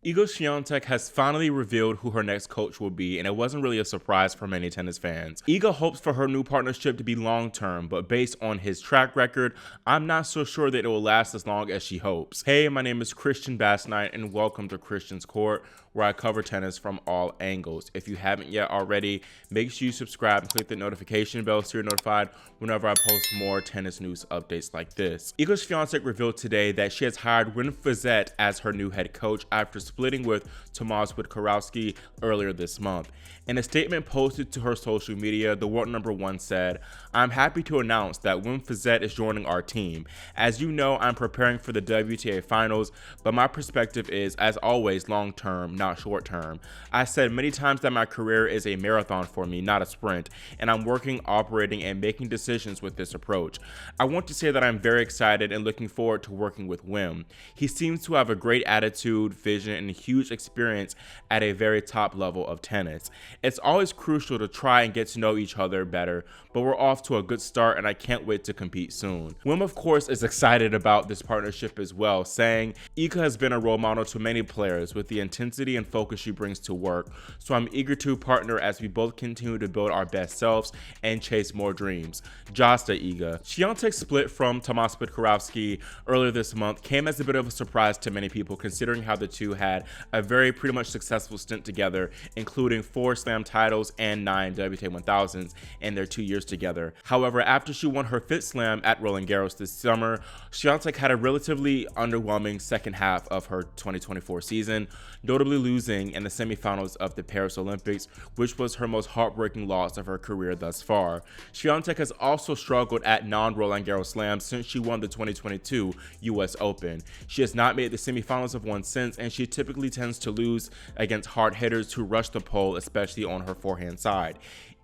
Iga Swiatek has finally revealed who her next coach will be, and it wasn't really a surprise for many tennis fans. Iga hopes for her new partnership to be long-term, but based on his track record, I'm not so sure that it will last as long as she hopes. Hey, my name is Christian Bassnight, and welcome to Christian's Court, where I cover tennis from all angles. If you haven't yet already, make sure you subscribe and click the notification bell so you're notified whenever I post more tennis news updates like this. Iga Swiatek revealed today that she has hired Wim Fissette as her new head coach after splitting with Tomasz Wiktorowski earlier this month. In a statement posted to her social media, the world number one said, "I'm happy to announce that Wim Fissette is joining our team. As you know, I'm preparing for the WTA Finals, but my perspective is, as always, long-term, not short-term. I said many times that my career is a marathon for me, not a sprint, and I'm working, operating, and making decisions with this approach. I want to say that I'm very excited and looking forward to working with Wim. He seems to have a great attitude, vision, and huge experience at a very top level of tennis. It's always crucial to try and get to know each other better, but we're off to a good start and I can't wait to compete soon." Wim, of course, is excited about this partnership as well, saying, "Iga has been a role model to many players with the intensity and focus she brings to work, so I'm eager to partner as we both continue to build our best selves and chase more dreams. Jasta Iga." Swiatek's split from Tomasz Wiktorowski earlier this month came as a bit of a surprise to many people, considering how the two had a very pretty much successful stint together, including 4 Slam titles and 9 WTA 1000s in their 2 years together. However, after she won her 5th Slam at Roland Garros this summer, Swiatek had a relatively underwhelming second half of her 2024 season, notably losing in the semifinals of the Paris Olympics, which was her most heartbreaking loss of her career thus far. Swiatek has also struggled at non-Roland Garros slams since she won the 2022 US Open. She has not made the semifinals of one since, and she typically tends to lose against hard hitters who rush the pole, especially on her forehand side.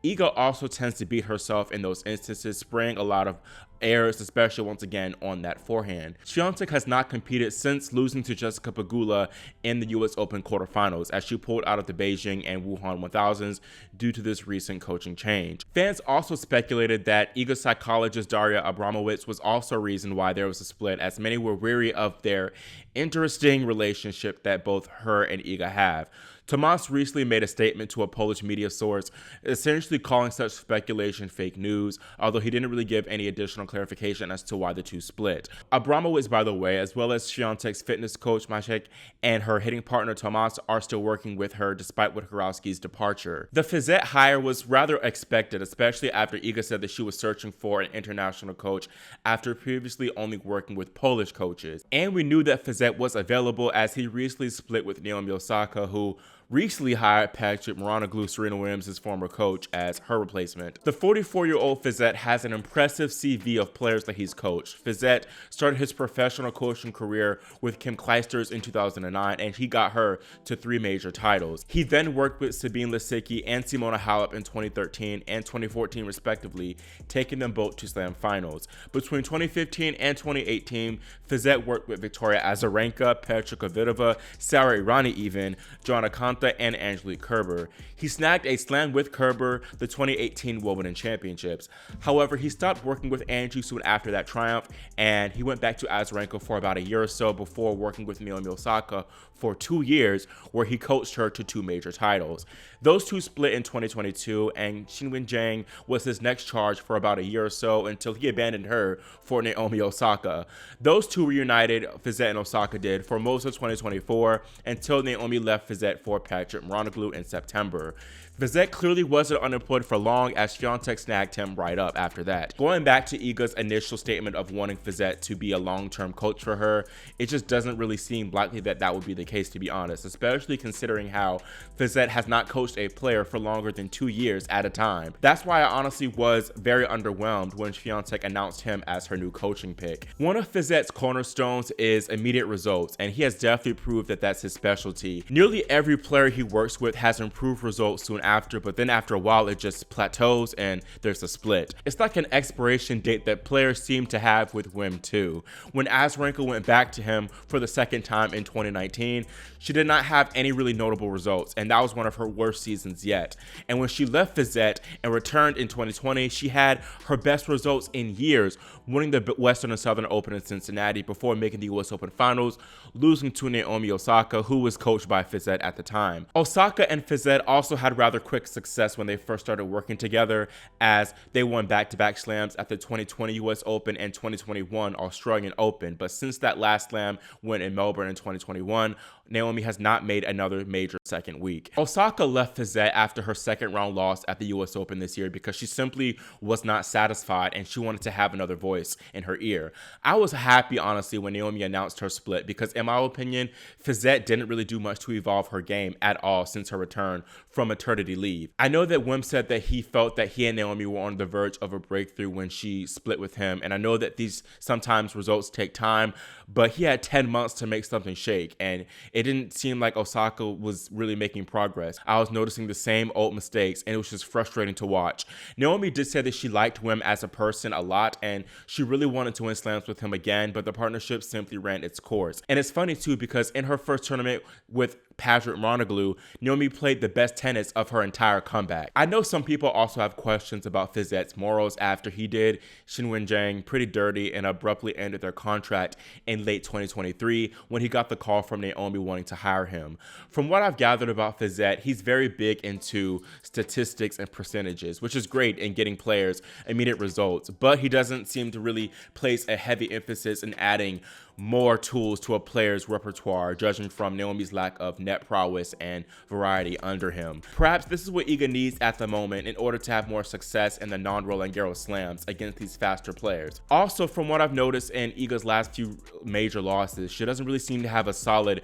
Iga also tends to beat herself in those instances, spraying a lot of errors, especially once again on that forehand. Swiatek has not competed since losing to Jessica Pegula in the US Open quarterfinals, as she pulled out of the Beijing and Wuhan 1000s due to this recent coaching change. Fans also speculated that Iga psychologist Daria Abramowitz was also a reason why there was a split, as many were weary of their interesting relationship that both her and Iga have. Tomasz recently made a statement to a Polish media source, essentially calling such speculation fake news, although he didn't really give any additional clarification as to why the two split. Abramowitz, by the way, as well as Swiatek's fitness coach Maciek and her hitting partner Tomasz, are still working with her despite Wiktorowski's departure. The Fissette hire was rather expected, especially after Iga said that she was searching for an international coach after previously only working with Polish coaches. And we knew that Fissette was available, as he recently split with Naomi Osaka, who recently hired Patrick Mouratoglou, Serena Williams' former coach, as her replacement. The 44-year-old Fissette has an impressive CV of players that he's coached. Fissette started his professional coaching career with Clijsters in 2009, and he got her to 3 major titles. He then worked with Sabine Lisicki and Simona Halep in 2013 and 2014 respectively, taking them both to Slam finals. Between 2015 and 2018, Fissette worked with Victoria Azarenka, Petra Kvitova, Sara Errani even, Joanna Konta, and Angelique Kerber. He snagged a slam with Kerber the 2018 Wimbledon Championships. However, he stopped working with Angie soon after that triumph, and he went back to Azarenka for about a year or so before working with Naomi Osaka for 2 years, where he coached her to 2 major titles. Those two split in 2022, and Xinwen Zhang was his next charge for about a year or so until he abandoned her for Naomi Osaka. Those two reunited, Fissette and Osaka did, for most of 2024 until Naomi left Fissette for Patrick Mouratoglou in September. Fissette clearly wasn't unemployed for long, as Swiatek snagged him right up after that. Going back to Iga's initial statement of wanting Fissette to be a long-term coach for her, it just doesn't really seem likely that that would be the case, to be honest, especially considering how Fissette has not coached a player for longer than 2 years at a time. That's why I honestly was very underwhelmed when Swiatek announced him as her new coaching pick. One of Fissette's cornerstones is immediate results, and he has definitely proved that that's his specialty. Nearly every player he works with has improved results soon after, but then after a while it just plateaus and there's a split. It's like an expiration date that players seem to have with Wim too. When Azarenka went back to him for the second time in 2019, she did not have any really notable results, and that was one of her worst seasons yet. And when she left Fissette and returned in 2020, she had her best results in years, winning the Western and Southern Open in Cincinnati before making the US Open Finals, losing to Naomi Osaka, who was coached by Fissette at the time. Osaka and Fissette also had rather quick success when they first started working together, as they won back-to-back slams at the 2020 US Open and 2021 Australian Open. But since that last slam went in Melbourne in 2021, Naomi has not made another major second week. Osaka left Fissette after her second round loss at the US Open this year because she simply was not satisfied and she wanted to have another voice in her ear. I was happy, honestly, when Naomi announced her split because, in my opinion, Fissette didn't really do much to evolve her game at all since her return from maternity leave. I know that Wim said that he felt that he and Naomi were on the verge of a breakthrough when she split with him, and I know that these sometimes results take time, but he had 10 months to make something shake, and it didn't seem like Osaka was really making progress. I was noticing the same old mistakes, and it was just frustrating to watch. Naomi did say that she liked Wim as a person a lot, and she really wanted to win slams with him again, but the partnership simply ran its course. And it's funny too, because in her first tournament with Patrick Monaglou, Naomi played the best tennis of her entire comeback. I know some people also have questions about Fissette's morals after he did Xin Wenjiang pretty dirty and abruptly ended their contract in late 2023 when he got the call from Naomi wanting to hire him. From what I've gathered about Fissette, he's very big into statistics and percentages, which is great in getting players immediate results, but he doesn't seem to really place a heavy emphasis in adding more tools to a player's repertoire, judging from Naomi's lack of net prowess and variety under him. Perhaps this is what Iga needs at the moment in order to have more success in the non-Roland Garros slams against these faster players. Also, from what I've noticed in Iga's last few major losses, she doesn't really seem to have a solid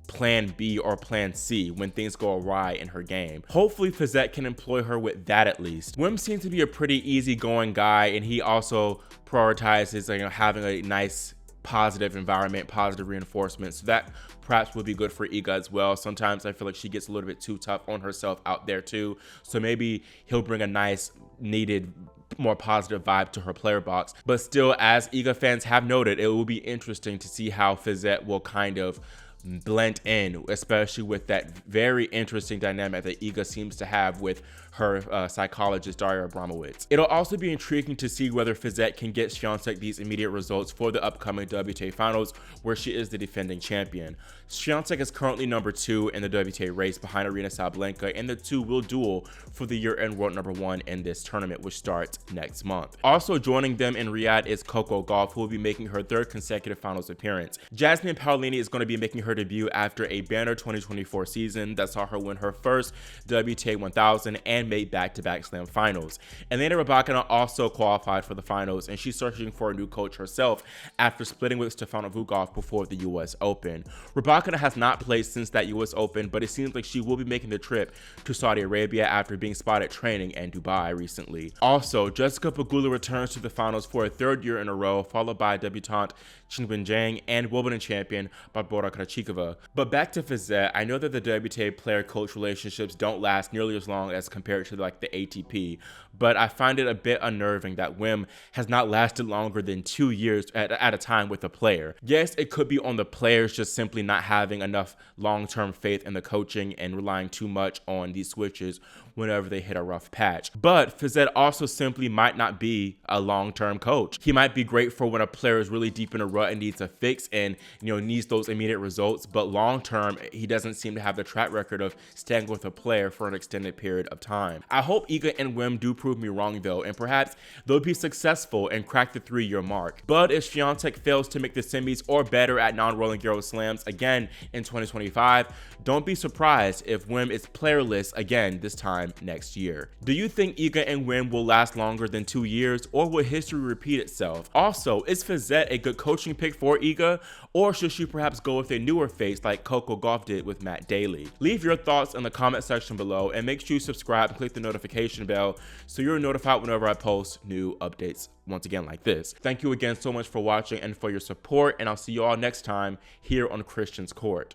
plan B or plan C when things go awry in her game. Hopefully Fissette can employ her with that at least. Wim seems to be a pretty easygoing guy, and he also prioritizes having a nice positive environment, positive reinforcement, so that perhaps would be good for Iga as well. Sometimes I feel like she gets a little bit too tough on herself out there too, so maybe he'll bring a nice needed more positive vibe to her player box. But still, as Iga fans have noted, it will be interesting to see how Fissette will kind of blend in, especially with that very interesting dynamic that Iga seems to have with her psychologist Daria Abramowitz. It'll also be intriguing to see whether Fissette can get Swiatek these immediate results for the upcoming WTA Finals, where she is the defending champion. Swiatek is currently number 2 in the WTA race behind Aryna Sabalenka, and the two will duel for the year-end world number 1 in this tournament, which starts next month. Also joining them in Riyadh is Coco Gauff, who will be making her 3rd consecutive finals appearance. Jasmine Paolini is going to be making her debut after a banner 2024 season that saw her win her first WTA 1000 and made back-to-back slam finals. Elena Rybakina also qualified for the finals, and she's searching for a new coach herself after splitting with Stefano Vukov before the US Open. Rybakina has not played since that US Open, but it seems like she will be making the trip to Saudi Arabia after being spotted training in Dubai recently. Also, Jessica Pegula returns to the finals for a 3rd year in a row, followed by debutante Xin Wenjiang and Wimbledon champion Barbora Krejcikova. But back to Fissette, I know that the WTA player-coach relationships don't last nearly as long as compared to like the ATP, but I find it a bit unnerving that Wim has not lasted longer than 2 years at a time with a player. Yes, it could be on the players just simply not having enough long-term faith in the coaching and relying too much on these switches whenever they hit a rough patch. But Fissette also simply might not be a long-term coach. He might be great for when a player is really deep in a rut and needs a fix and needs those immediate results, but long-term he doesn't seem to have the track record of staying with a player for an extended period of time. I hope Iga and Wim do prove me wrong though, and perhaps they'll be successful and crack the 3-year mark. But if Swiatek fails to make the semis or better at non-Roland Garros slams again in 2025, don't be surprised if Wim is playerless again this time next year. Do you think Iga and Wim will last longer than 2 years, or will history repeat itself? Also, is Fissette a good coaching pick for Iga, or should she perhaps go with a newer face like Coco Gauff did with Matt Daly? Leave your thoughts in the comment section below, and make sure you subscribe and click the notification bell so you're notified whenever I post new updates once again like this. Thank you again so much for watching and for your support, and I'll see you all next time here on Christian's Court.